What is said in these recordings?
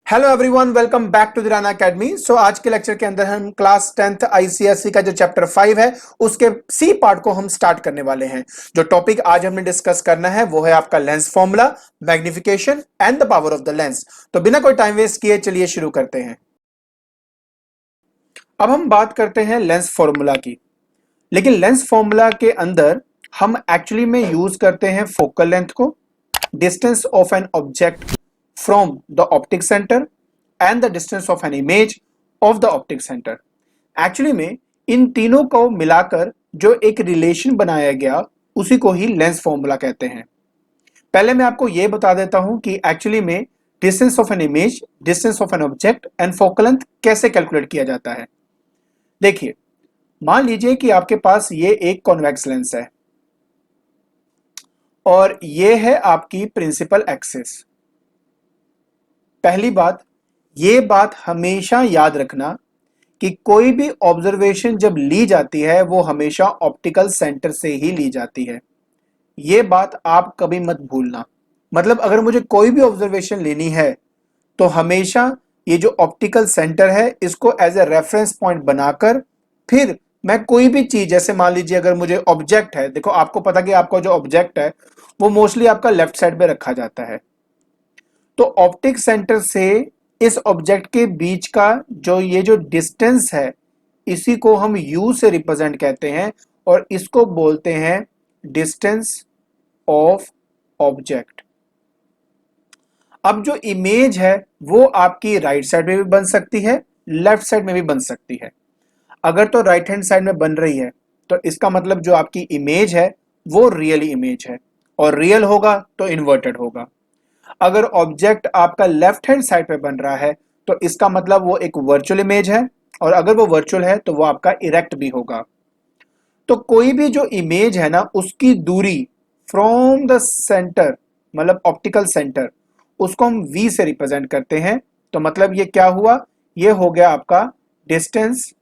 Hello everyone, welcome back to the Rana academy. आज के lecture के अंदर हम क्लास 10th आईसीएसई का जो चैप्टर 5 है उसके सी पार्ट को हम स्टार्ट करने वाले हैं। जो टॉपिक आज हमने डिस्कस करना है वो है आपका lens formula, magnification and the power of the lens. तो बिना कोई टाइम वेस्ट किए चलिए शुरू करते हैं। अब हम बात करते हैं लेंस फॉर्मूला की, लेकिन लेंस फॉर्मूला के अंदर हम एक्चुअली में यूज करते हैं फोकल लेंथ को, distance of an object from the optic centre and the distance of an image of the optic centre. Actually में इन तीनों को मिलाकर जो एक रिलेशन बनाया गया उसी को ही लेंस फॉर्मूला कहते हैं। पहले मैं आपको यह बता देता हूं कि एक्चुअली में distance of an image, distance of an object and focal length कैसे कैलकुलेट किया जाता है। देखिए, मान लीजिए कि आपके पास ये एक कॉन्वेक्स लेंस है और ये है आपकी प्रिंसिपल एक्सिस। पहली बात, ये बात हमेशा याद रखना कि कोई भी ऑब्जर्वेशन जब ली जाती है वो हमेशा ऑप्टिकल सेंटर से ही ली जाती है। ये बात आप कभी मत भूलना। मतलब अगर मुझे कोई भी ऑब्जर्वेशन लेनी है तो हमेशा ये जो ऑप्टिकल सेंटर है इसको एज ए रेफरेंस पॉइंट बनाकर फिर मैं कोई भी चीज, जैसे मान लीजिए अगर मुझे ऑब्जेक्ट है, देखो आपको पता कि आपका जो ऑब्जेक्ट है वो मोस्टली आपका लेफ्ट साइड में रखा जाता है। तो ऑप्टिक सेंटर से इस ऑब्जेक्ट के बीच का ये जो डिस्टेंस है इसी को हम u से रिप्रेजेंट कहते हैं और इसको बोलते हैं डिस्टेंस ऑफ ऑब्जेक्ट। अब जो इमेज है वो आपकी राइट साइड में भी बन सकती है, लेफ्ट साइड में भी बन सकती है। अगर तो राइट हैंड साइड में बन रही है तो इसका मतलब जो आपकी इमेज है वो रियल इमेज है, और रियल होगा तो इन्वर्टेड होगा। अगर ऑब्जेक्ट आपका लेफ्ट हैंड साइड पे बन रहा है तो इसका मतलब वो एक वर्चुअल इमेज है, और अगर वो वर्चुअल है तो वो आपका इरेक्ट भी होगा। तो कोई भी जो इमेज है ना उसकी दूरी फ्रॉम द सेंटर, मतलब ऑप्टिकल सेंटर, उसको हम v से रिप्रेजेंट करते हैं। तो मतलब ये क्या हुआ, ये हो गया आपका डिस्टेंस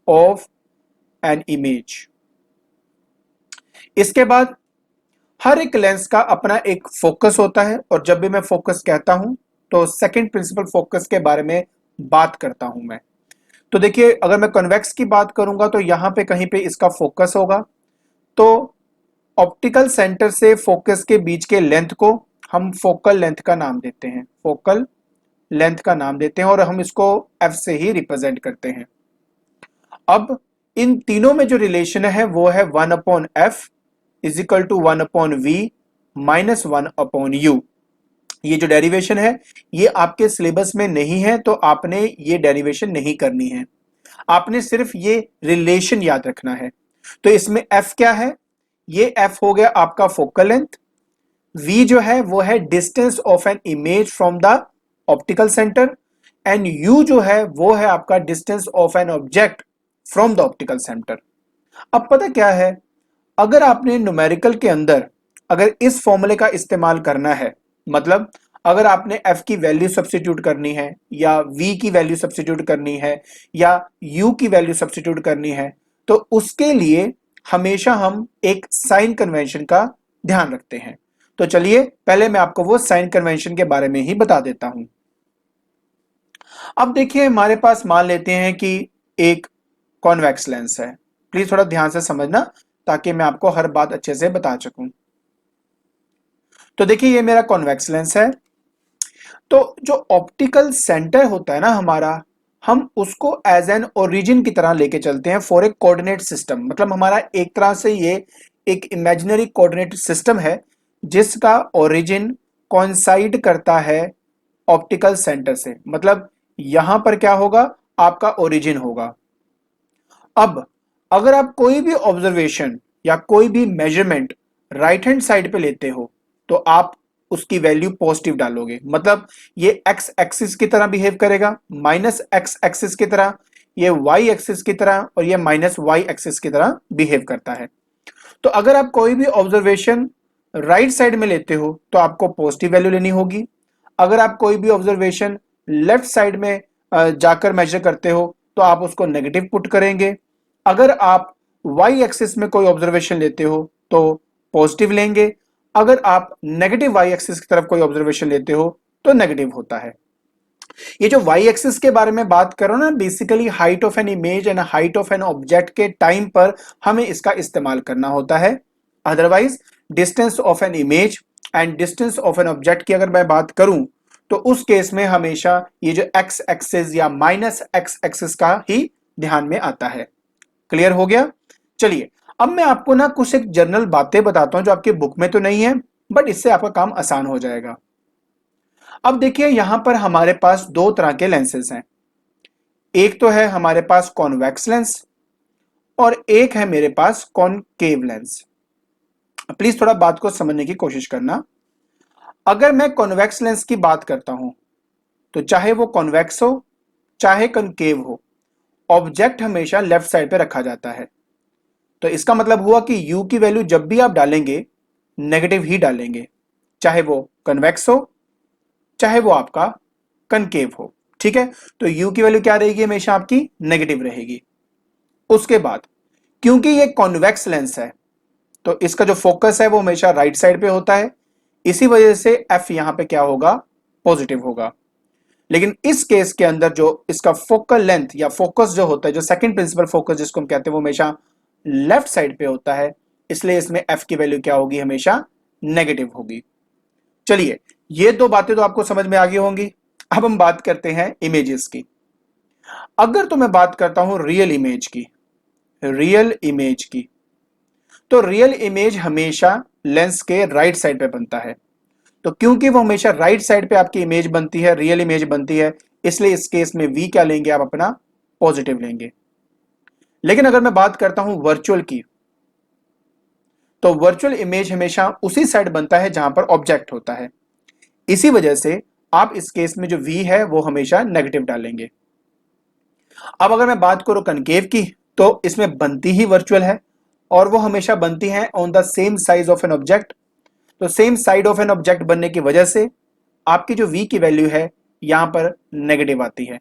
ऑफ एन इमेज। इसके बाद हर एक लेंस का अपना एक फोकस होता है, और जब भी मैं फोकस कहता हूं तो सेकंड प्रिंसिपल फोकस के बारे में बात करता हूं मैं। तो देखिए, अगर मैं कन्वेक्स की बात करूंगा तो यहां पे कहीं पे इसका फोकस होगा। तो ऑप्टिकल सेंटर से फोकस के बीच के लेंथ को हम फोकल लेंथ का नाम देते हैं, फोकल लेंथ का नाम देते हैं, और हम इसको f से ही रिप्रेजेंट करते हैं। अब इन तीनों में जो रिलेशन है वो है 1/f is equal to 1/v minus 1/u। ये जो डेरिवेशन है ये आपके सिलेबस में नहीं है तो आपने ये डेरिवेशन नहीं करनी है, आपने सिर्फ ये रिलेशन याद रखना है। तो इसमें f क्या है, ये f हो गया आपका फोकल लेंथ, v जो है वो है distance of an image from the optical centre, and u जो है वो है आपका distance of an object from the optical centre. अब पता क्या है, अगर आपने न्यूमेरिकल के अंदर अगर इस फॉर्मूले का इस्तेमाल करना है, मतलब अगर आपने f की वैल्यू सब्स्टिट्यूट करनी है या v की वैल्यू सब्स्टिट्यूट करनी है या u की वैल्यू सब्स्टिट्यूट करनी है, तो उसके लिए हमेशा हम एक साइन कन्वेंशन का ध्यान रखते हैं। तो चलिए पहले मैं आपको वो साइन कन्वेंशन के बारे में ही बता देता हूं। अब देखिए, हमारे पास मान लेते हैं कि एक कॉन्वेक्स लेंस है। प्लीज थोड़ा ध्यान से समझना ताकि मैं आपको हर बात अच्छे से बता सकूं। तो देखिए, ये मेरा कॉन्वेक्स लेंस है। तो जो ऑप्टिकल सेंटर होता है ना हमारा, हम उसको एज एन ओरिजिन की तरह लेके चलते हैं फॉर ए कोऑर्डिनेट सिस्टम। मतलब हमारा एक तरह से ये एक इमेजिनरी कोऑर्डिनेट सिस्टम है जिसका ओरिजिन कोइंसाइड करता है ऑप्टिकल सेंटर से। मतलब यहां पर क्या होगा, आपका ओरिजिन होगा। अब अगर आप कोई भी ऑब्जर्वेशन या कोई भी मेजरमेंट राइट हैंड साइड पे लेते हो तो आप उसकी वैल्यू पॉजिटिव डालोगे। मतलब ये एक्स एक्सिस की तरह बिहेव करेगा, माइनस एक्स एक्सिस की तरह, ये वाई एक्सिस की तरह, और ये माइनस वाई एक्सिस की तरह बिहेव करता है। तो अगर आप कोई भी ऑब्जर्वेशन राइट साइड में लेते हो तो आपको पॉजिटिव वैल्यू लेनी होगी। अगर आप कोई भी ऑब्जर्वेशन लेफ्ट साइड में जाकर मेजर करते हो तो आप उसको नेगेटिव पुट करेंगे। अगर आप वाई एक्सिस में कोई ऑब्जर्वेशन लेते हो तो पॉजिटिव लेंगे। अगर आप नेगेटिव वाई एक्सिस की तरफ कोई ऑब्जर्वेशन लेते हो तो नेगेटिव होता है। ये जो वाई एक्सिस के बारे में बात करो ना, basically height of an image and height of an object के टाइम पर हमें इसका इस्तेमाल करना होता है। Otherwise distance of an image and distance of an object की अगर मैं बात करूं तो उस केस में हमेशा ये जो एक्स एक्सिस या माइनस एक्स एक्सिस का ही ध्यान में आता है। क्लियर हो गया? चलिए अब मैं आपको ना कुछ एक जनरल बातें बताता हूं जो आपके बुक में तो नहीं है, बट इससे आपका काम आसान हो जाएगा। अब देखिए यहां पर हमारे पास दो तरह के लेंसेज हैं। एक तो है हमारे पास कॉन्वेक्स लेंस और एक है मेरे पास कॉनकेव लेंस। प्लीज थोड़ा बात को समझने की कोशिश करना। अगर मैं कॉन्वेक्स लेंस की बात करता हूं तो चाहे वो कॉन्वेक्स हो चाहे कॉनकेव हो, ऑब्जेक्ट हमेशा लेफ्ट साइड पे रखा जाता है। तो इसका मतलब हुआ कि u की वैल्यू जब भी आप डालेंगे नेगेटिव ही डालेंगे, चाहे वो कन्वेक्स हो चाहे वो आपका कनकेव हो। ठीक है, तो u की वैल्यू क्या रहेगी? हमेशा आपकी नेगेटिव रहेगी। उसके बाद क्योंकि ये कॉन्वेक्स लेंस है तो इसका जो फोकस है वो हमेशा राइट साइड पे होता है, इसी वजह से f यहां पे क्या होगा? पॉजिटिव होगा। लेकिन इस केस के अंदर जो इसका फोकल लेंथ या फोकस जो होता है, जो सेकंड प्रिंसिपल फोकस जिसको हम कहते हैं, वो हमेशा लेफ्ट साइड पे होता है, इसलिए इसमें f की वैल्यू क्या होगी? हमेशा नेगेटिव होगी। चलिए ये दो बातें तो आपको समझ में आ गई होंगी। अब हम बात करते हैं इमेजेस की। अगर तो मैं बात करता हूं रियल इमेज की, रियल इमेज की, तो रियल इमेज हमेशा लेंस के राइट साइड पे बनता है। तो क्योंकि वो हमेशा राइट साइड पे आपकी इमेज बनती है, रियल इमेज बनती है, इसलिए इस केस में v क्या लेंगे आप? अपना पॉजिटिव लेंगे। लेकिन अगर मैं बात करता हूं वर्चुअल की, तो वर्चुअल इमेज हमेशा उसी साइड बनता है जहां पर ऑब्जेक्ट होता है, इसी वजह से आप इस केस में जो v है वो हमेशा नेगेटिव डालेंगे। अब अगर मैं बात करूं कनकेव की, तो इसमें बनती ही वर्चुअल है और वो हमेशा बनती है on the same size of an object. तो same side of an object बनने की वजह से आपकी जो v की वैल्यू है यहां पर नेगेटिव आती है।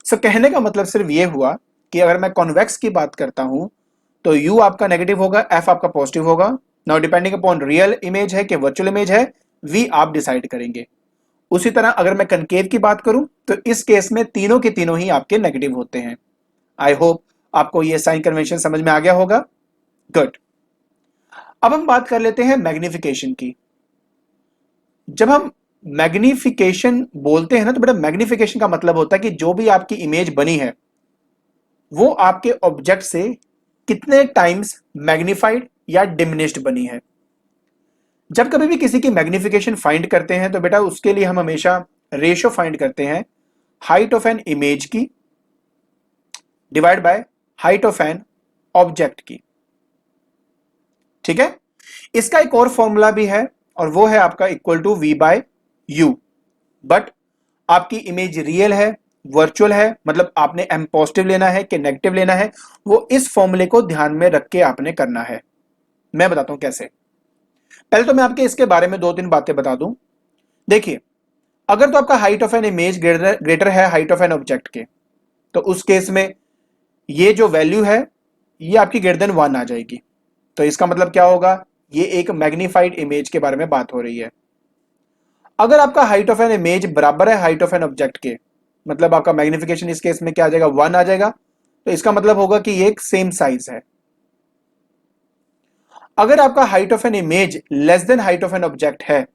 सो कहने का मतलब सिर्फ ये हुआ कि अगर मैं कॉन्वेक्स की बात करता हूं तो u आपका नेगेटिव होगा, f आपका पॉजिटिव होगा। Now depending upon real image है कि वर्चुअल इमेज है, v आप डिसाइड करेंगे। उसी तरह अगर मैं कनकेव की बात करूं तो इस केस में तीनों के तीनों ही आपके नेगेटिव होते हैं। आई होप आपको ये साइन कन्वेंशन समझ में आ गया होगा। गुड। अब हम बात कर लेते हैं मैग्निफिकेशन की। जब हम मैग्निफिकेशन बोलते हैं ना, तो बेटा मैग्निफिकेशन का मतलब होता है कि जो भी आपकी इमेज बनी है वो आपके ऑब्जेक्ट से कितने टाइम्स मैग्निफाइड या डिमिनिश्ड बनी है। जब कभी भी किसी की मैग्निफिकेशन फाइंड करते हैं तो बेटा उसके लिए हम हमेशा रेशियो फाइंड करते हैं हाइट ऑफ एन इमेज की divide by height of an object की। ठीक है, इसका एक और फॉर्मूला भी है और वो है आपका equal to v by u. But आपकी इमेज रियल है, वर्चुअल है, मतलब आपने m पॉजिटिव लेना है कि नेगेटिव लेना है, वो इस फॉर्मूले को ध्यान में रख के आपने करना है। मैं बताता हूं कैसे। पहले तो मैं आपके इसके बारे में दो तीन बातें बता दूं। देखिए, अगर तो आपका height of an image greater है हाइट ऑफ एन ऑब्जेक्ट के, तो उस केस में ये जो वैल्यू है ये आपकी ग्रेटर देन 1 आ जाएगी। तो इसका मतलब क्या होगा? ये एक मैग्नीफाइड इमेज के बारे में बात हो रही है। अगर आपका हाइट ऑफ एन इमेज बराबर है हाइट ऑफ एन ऑब्जेक्ट के, मतलब आपका मैग्निफिकेशन इस केस में क्या आ जाएगा? 1 आ जाएगा। तो इसका मतलब होगा कि ये एक सेम साइज है। अगर आपका height of an image less than height of an object है,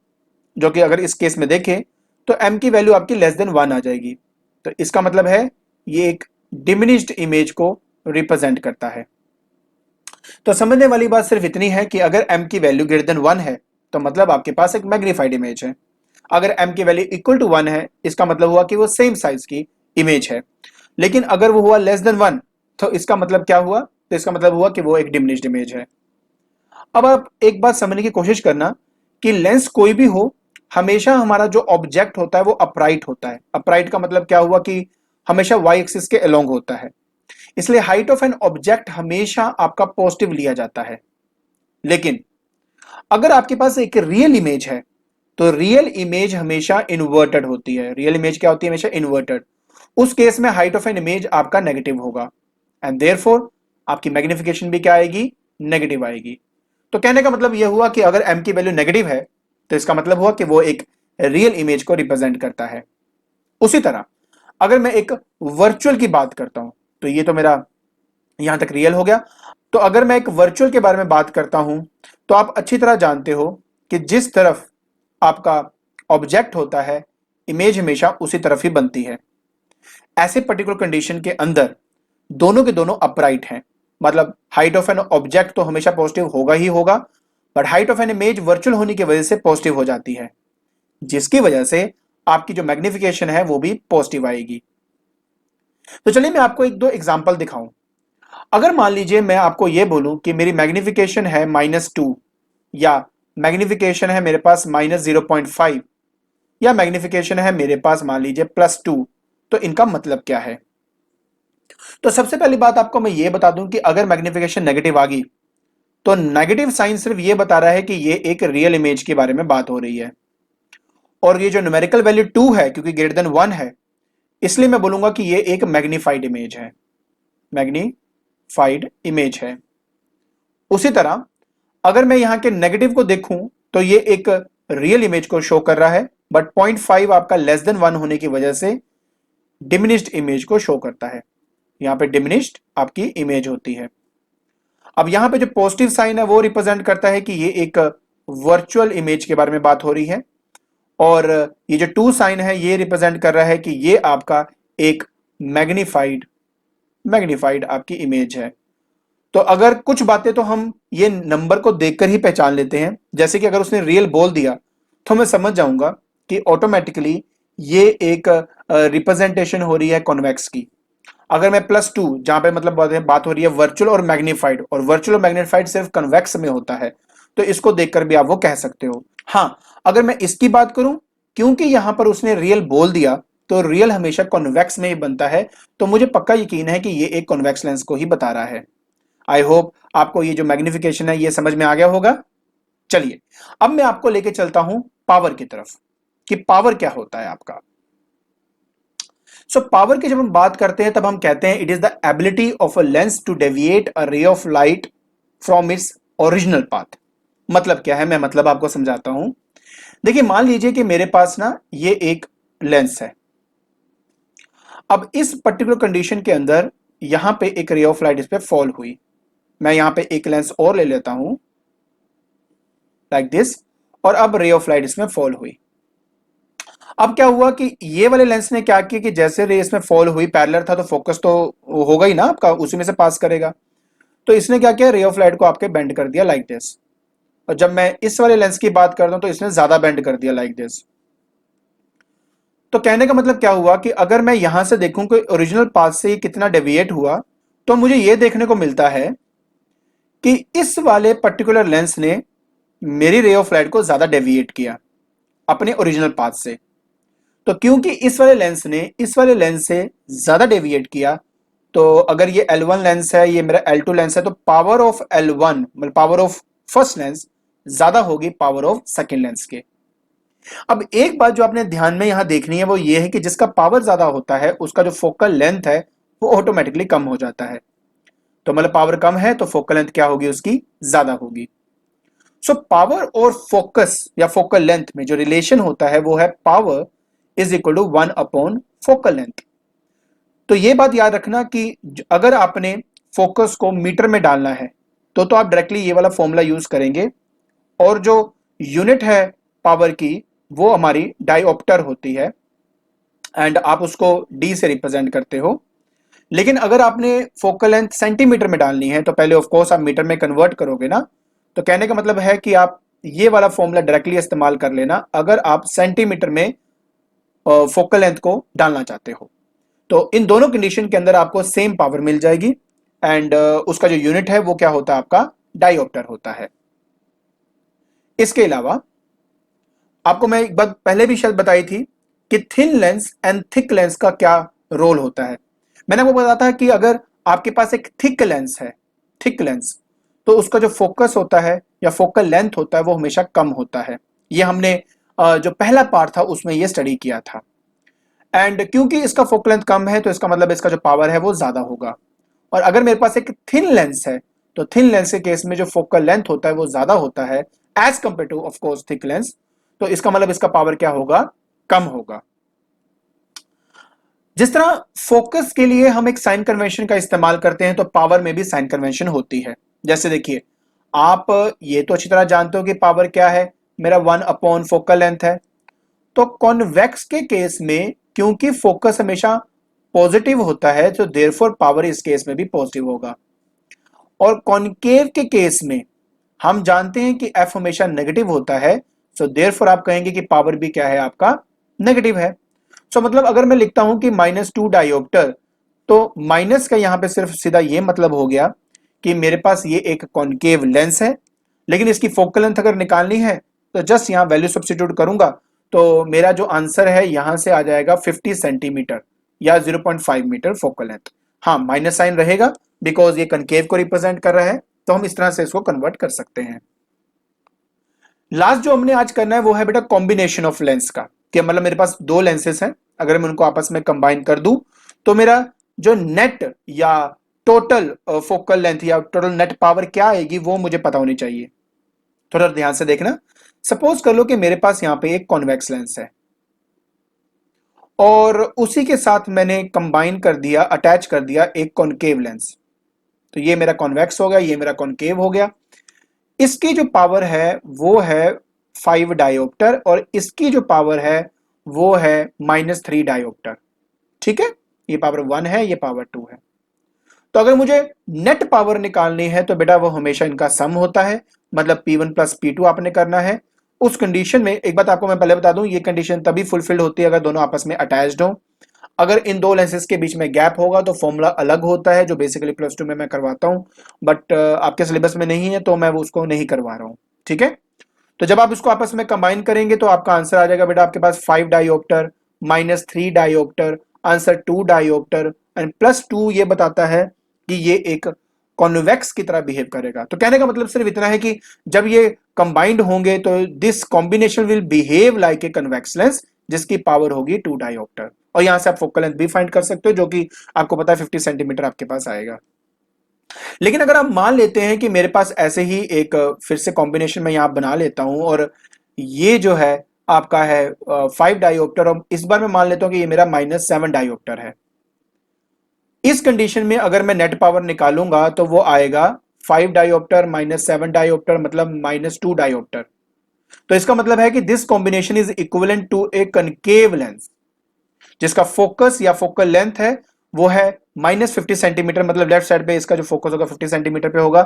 जो कि अगर इस केस में देखें तो m की वैल्यू आपकी लेस देन 1 आ जाएगी। तो इसका मतलब है ये एक डिमिनिश्ड इमेज को रिप्रेजेंट करता है। तो समझने वाली बात सिर्फ इतनी है कि अगर m की वैल्यू ग्रेटर देन 1 है तो मतलब आपके पास एक मैग्नीफाइड इमेज है। अगर m की वैल्यू इक्वल टू 1 है, इसका मतलब हुआ कि वो सेम साइज की इमेज है। लेकिन अगर वो हुआ लेस देन 1, तो इसका मतलब क्या हुआ? तो इसका मतलब हुआ कि वो एक डिमिनिश्ड इमेज है। अब आप एक बात समझने की कोशिश करना कि लेंस कोई भी हो, हमेशा हमारा जो ऑब्जेक्ट होता है वो अपराइट होता है। अपराइट का मतलब क्या हुआ? कि हमेशा वाई एक्सिस के अलोंग होता है, इसलिए हाइट ऑफ एन ऑब्जेक्ट हमेशा आपका पॉजिटिव लिया जाता है। लेकिन अगर आपके पास एक रियल इमेज है तो रियल इमेज हमेशा इन्वर्टेड होती है। रियल इमेज क्या होती है? हमेशा इन्वर्टेड। उस केस में हाइट ऑफ एन इमेज आपका नेगेटिव होगा एंड देयरफॉर आपकी मैग्निफिकेशन भी क्या आएगी? नेगेटिव आएगी। तो कहने का मतलब यह हुआ कि अगर m की वैल्यू नेगेटिव है तो इसका मतलब हुआ कि वो एक रियल इमेज को रिप्रेजेंट करता है। उसी तरह अगर मैं एक वर्चुअल की बात करता हूं, तो ये तो मेरा यहां तक रियल हो गया। तो अगर मैं एक वर्चुअल के बारे में बात करता हूं, तो आप अच्छी तरह जानते हो कि जिस तरफ आपका ऑब्जेक्ट होता है, इमेज हमेशा उसी तरफ ही बनती है। ऐसे पर्टिकुलर कंडीशन के अंदर दोनों के दोनों अपराइट हैं, मतलब हाइट ऑफ एन ऑब्जेक्ट तो हमेशा पॉजिटिव होगा ही होगा, but height of an image virtual होने की वजह से पॉजिटिव हो जाती है, जिसकी वजह से आपकी जो मैग्निफिकेशन है वो भी पॉजिटिव आएगी। तो चलिए मैं आपको एक दो एग्जांपल दिखाऊं। अगर मान लीजिए मैं आपको यह बोलूं कि मेरी मैग्निफिकेशन है -2, या मैग्निफिकेशन है मेरे पास -0.5, या मैग्निफिकेशन है मेरे पास मान लीजिए +2, तो इनका मतलब क्या है? तो सबसे पहली बात आपको मैं ये बता दूं कि अगर मैग्निफिकेशन नेगेटिव आ गई, तो नेगेटिव साइन सिर्फ ये बता रहा है कि ये एक रियल इमेज के बारे में बात हो रही है। और ये जो न्यूमेरिकल वैल्यू 2 है, क्योंकि ग्रेटर देन 1 है, इसलिए मैं बोलूंगा कि ये एक मैग्नीफाइड इमेज है, मैग्नीफाइड इमेज है। उसी तरह अगर मैं यहां के नेगेटिव को देखूं, तो ये एक रियल इमेज को शो कर रहा है, बट 0.5 आपका लेस देन 1 होने की वजह से डिमिनिश्ड इमेज को शो करता है। यहां पे डिमिनिश्ड आपकी इमेज होती है। अब यहां पे जो पॉजिटिव साइन है वो रिप्रेजेंट करता है कि ये एक वर्चुअल इमेज के बारे में बात हो रही है, और ये जो 2 साइन है ये रिप्रेजेंट कर रहा है कि ये आपका एक मैग्नीफाइड मैग्नीफाइड आपकी इमेज है। तो अगर कुछ बातें तो हम ये नंबर को देखकर ही पहचान लेते हैं, जैसे कि अगर उसने रियल बोल दिया तो मैं समझ जाऊंगा कि ऑटोमेटिकली ये एक रिप्रेजेंटेशन हो रही है कॉन्वेक्स की। अगर मैं +2, जहां पे मतलब बात हो रही है वर्चुअल और मैग्नीफाइड, और वर्चुअल और मैग्नीफाइड सिर्फ कन्वेक्स में होता है, तो इसको देखकर भी आप वो कह सकते हो। हाँ, अगर मैं इसकी बात करूं, क्योंकि यहां पर उसने रियल बोल दिया, तो रियल हमेशा कॉन्वेक्स में ही बनता है, तो मुझे पक्का यकीन है कि ये एक कॉन्वेक्स लेंस को ही बता रहा है। आई होप आपको ये जो मैग्निफिकेशन है ये समझ में आ गया होगा। चलिए अब मैं आपको लेके चलता हूं पावर की तरफ, कि पावर क्या होता है आपका। पावर की जब हम बात करते हैं तब हम कहते हैं it is the ability of a lens to deviate a ray of light from its original path. मतलब क्या है, मैं मतलब आपको समझाता हूं। देखिए मान लीजिए कि मेरे पास ना ये एक लेंस है। अब इस पर्टिकुलर कंडीशन के अंदर यहां पे एक रे ऑफ लाइट इस पे फॉल हुई। मैं यहां पे एक लेंस और ले लेता हूं लाइक दिस, और अब रे ऑफ लाइट इसमें फॉल हुई। अब क्या हुआ कि ये वाले लेंस ने क्या किया कि जैसे रे इसमें फॉल हुई, पैरेलल था तो फोकस तो होगा ही ना आपका, उसी में से पास करेगा। तो इसने क्या किया, रे ऑफ लाइट को आपके बेंड कर दिया लाइक दिस। और जब मैं इस वाले लेंस की बात करता हूं तो इसने ज्यादा बेंड कर दिया लाइक दिस। तो कहने का मतलब क्या हुआ कि अगर मैं यहां से देखूं कि ओरिजिनल पाथ से ये कितना डेविएट हुआ, तो मुझे ये देखने को मिलता है कि इस वाले पर्टिकुलर लेंस ने मेरी रे ऑफ लाइट को ज्यादा डेविएट किया अपने ओरिजिनल पाथ से। तो क्योंकि इस वाले लेंस ने इस वाले लेंस से ज्यादा डेविएट किया, तो अगर ये L1 लेंस है, ये मेरा L2 लेंस है, तो पावर ऑफ L1 मतलब पावर ऑफ फर्स्ट लेंस ज्यादा होगी पावर ऑफ सेकंड लेंस के। अब एक बात जो आपने ध्यान में यहां देखनी है वो ये है कि जिसका पावर ज्यादा होता है उसका जो फोकल लेंथ है वो ऑटोमेटिकली कम हो जाता है। तो मतलब पावर कम है तो फोकल लेंथ क्या होगी, उसकी ज्यादा होगी। पावर और फोकस या फोकल लेंथ में जो रिलेशन होता है वो है power is equal to 1 upon focal length. तो ये बात याद रखना कि अगर आपने फोकस को मीटर में डालना है तो आप डायरेक्टली ये वाला फॉर्मूला यूज करेंगे, और जो यूनिट है पावर की वो हमारी डायोप्टर होती है, एंड आप उसको डी से रिप्रेजेंट करते हो। लेकिन अगर आपने फोकल लेंथ सेंटीमीटर में डालनी है तो पहले ऑफ कोर्स आप मीटर में कन्वर्ट करोगे ना। तो कहने का मतलब है कि आप ये वाला फॉर्मूला डायरेक्टली इस्तेमाल कर लेना अगर आप सेंटीमीटर में फोकल लेंथ को डालना चाहते हो। तो इन दोनों कंडीशन के अंदर आपको सेम पावर मिल जाएगी, एंड उसका जो यूनिट है वो क्या होता है, आपका डायोप्टर होता है। इसके अलावा आपको मैं एक बात पहले भी शायद बताई थी कि thin lens and thick lens का क्या रोल होता है। मैंने आपको बताया था कि अगर आपके पास एक थिक लेंस है, थिक लेंस, तो उसका जो फोकस होता है या फोकल लेंथ होता है वो हमेशा कम होता है। ये हमने जो पहला पार्ट था उसमें ये स्टडी किया था। एंड क्योंकि इसका फोकल लेंथ कम है तो इसका मतलब इसका जो पावर है वो ज्यादा होगा। और अगर मेरे पास एक थिन लेंस है तो थिन लेंस के केस में जो फोकल लेंथ होता है वो ज्यादा होता है as compare to of course thick lens. तो इसका मतलब इसका पावर क्या होगा, कम होगा। जिस तरह फोकस के लिए हम एक साइन कन्वेंशन का इस्तेमाल करते हैं, तो पावर में भी साइन कन्वेंशन होती है। जैसे देखिए, आप ये तो अच्छी तरह जानते हो कि पावर क्या है, मेरा 1 अपॉन फोकल लेंथ है। तो कॉन्वेक्स के केस में क्योंकि फोकस हमेशा पॉजिटिव होता है, तो देयरफॉर पावर इस केस में भी पॉजिटिव होगा। और कॉनकेव के केस में हम जानते हैं कि एफ हमेशा नेगेटिव होता है, सो देयरफॉर आप कहेंगे कि पावर भी क्या है आपका, नेगेटिव है। सो मतलब अगर मैं लिखता हूं कि -2 डायोप्टर, तो माइनस का यहां पे सिर्फ सीधा ये मतलब हो गया कि मेरे पास ये एक कॉनकेव लेंस है, लेकिन इसकी फोकल लेंथ अगर निकालनी है तो जस्ट यहां वैल्यू सब्स्टिट्यूट करूंगा, तो मेरा जो आंसर है यहां से आ जाएगा 50 सेंटीमीटर या 0.5 मीटर फोकल लेंथ। हाँ, माइनस साइन रहेगा बिकॉज ये कनकेव को रिप्रेजेंट कर रहा है, तो हम इस तरह से इसको कन्वर्ट कर सकते हैं। लास्ट जो हमने आज करना है वो है बेटा कॉम्बिनेशन ऑफ लेंस का, कि मतलब मेरे पास दो लेंसेस हैं, अगर मैं उनको आपस में कंबाइन कर दूं तो मेरा जो नेट या टोटल फोकल लेंथ या टोटल नेट पावर क्या आएगी वो मुझे पता होनी चाहिए। थोड़ा ध्यान से देखना। सपोज कर लो कि मेरे पास यहां पे एक कॉन्वेक्स लेंस है और उसी के साथ मैंने कंबाइन कर दिया, अटैच कर दिया एक कॉनकेव लेंस। तो ये मेरा कॉन्वेक्स हो गया, ये मेरा कॉनकेव हो गया। इसकी जो पावर है वो है 5 डायोप्टर और इसकी जो पावर है वो है -3 डायोप्टर। ठीक है, ये पावर 1 है, ये पावर 2 है। तो अगर मुझे नेट पावर निकालनी है तो बेटा वो हमेशा इनका सम होता है, मतलब P1 प्लस P2 आपने करना है। उस कंडीशन में एक बात आपको मैं पहले बता दूं, ये कंडीशन तभी फुलफिल्ड होती है अगर दोनों आपस में अटैच्ड हो। अगर इन दो लेंसेज के बीच में गैप होगा तो फॉर्मूला अलग होता है, जो बेसिकली +2 में मैं करवाता हूं, बट आपके सिलेबस में नहीं है तो मैं वो उसको नहीं करवा रहा हूं। ठीक है, तो जब आप इसको आपस में कंबाइन करेंगे तो आपका आंसर आ जाएगा बेटा आपके पास 5 dioptre -3 dioptre, answer 2 dioptre and +2 ये बताता है कि ये एक कॉन्वेक्स की तरह बिहेव करेगा। तो कहने का मतलब सिर्फ इतना है कि जब ये कंबाइंड होंगे तो this combination will behave like a convex lens जिसकी पावर होगी 2 डायोप्टर। और यहां से आप फोकल लेंथ भी फाइंड कर सकते हो, जो कि आपको पता है 50 सेंटीमीटर आपके पास आएगा। लेकिन अगर आप मान लेते हैं कि मेरे पास ऐसे ही एक फिर से कॉम्बिनेशन में यहां बना लेता हूं और ये जो है आपका है 5 डायोप्टर और इस बार मैं मान लेता हूं कि ये मेरा -7 डायोप्टर है। इस कंडीशन में अगर मैं नेट पावर निकालूंगा तो वो आएगा 5 डायोप्टर -7 डायोप्टर मतलब -2 डायोप्टर। तो इसका मतलब है कि this combination is equivalent to a concave lens जिसका फोकस या फोकल लेंथ है वो है -50 सेंटीमीटर, मतलब लेफ्ट साइड पे इसका जो फोकस होगा 50 सेंटीमीटर पे होगा।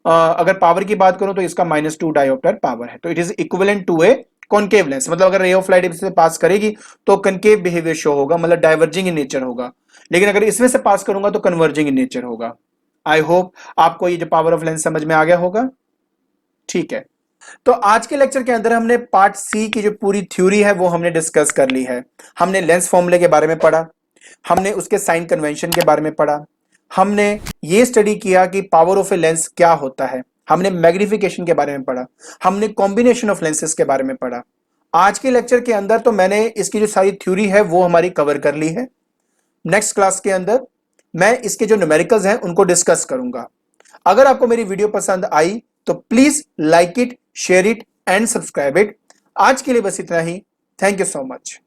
अगर पावर की बात करूं तो इसका -2 डायोप्टर पावर है, तो it is equivalent to a concave lens. मतलब अगर रे ऑफ लाइट इससे पास करेगी तो कनकेव बिहेवियर शो होगा, मतलब डाइवर्जिंग इन नेचर होगा। लेकिन अगर इसमें से पास करूंगा तो कन्वर्जिंग इन नेचर होगा। आई होप आपको ये जो पावर ऑफ लेंस समझ में आ गया होगा। ठीक है, तो आज के लेक्चर के अंदर हमने पार्ट सी की जो पूरी थ्योरी है वो हमने डिस्कस कर ली है। हमने लेंस फॉर्मूले के बारे में पढ़ा, हमने उसके साइन कन्वेंशन के बारे में पढ़ा, हमने ये स्टडी किया कि पावर ऑफ ए लेंस क्या होता है, हमने मैग्निफिकेशन के बारे में पढ़ा, हमने कॉम्बिनेशन ऑफ लेंसेज के बारे में पढ़ा। आज के लेक्चर के अंदर तो मैंने इसकी जो सारी थ्योरी है वो हमारी कवर कर ली है। नेक्स्ट क्लास के अंदर मैं इसके जो न्यूमेरिकल्स हैं उनको डिस्कस करूंगा। अगर आपको मेरी वीडियो पसंद आई तो please like it, share it and subscribe it. आज के लिए बस इतना ही। Thank you so much.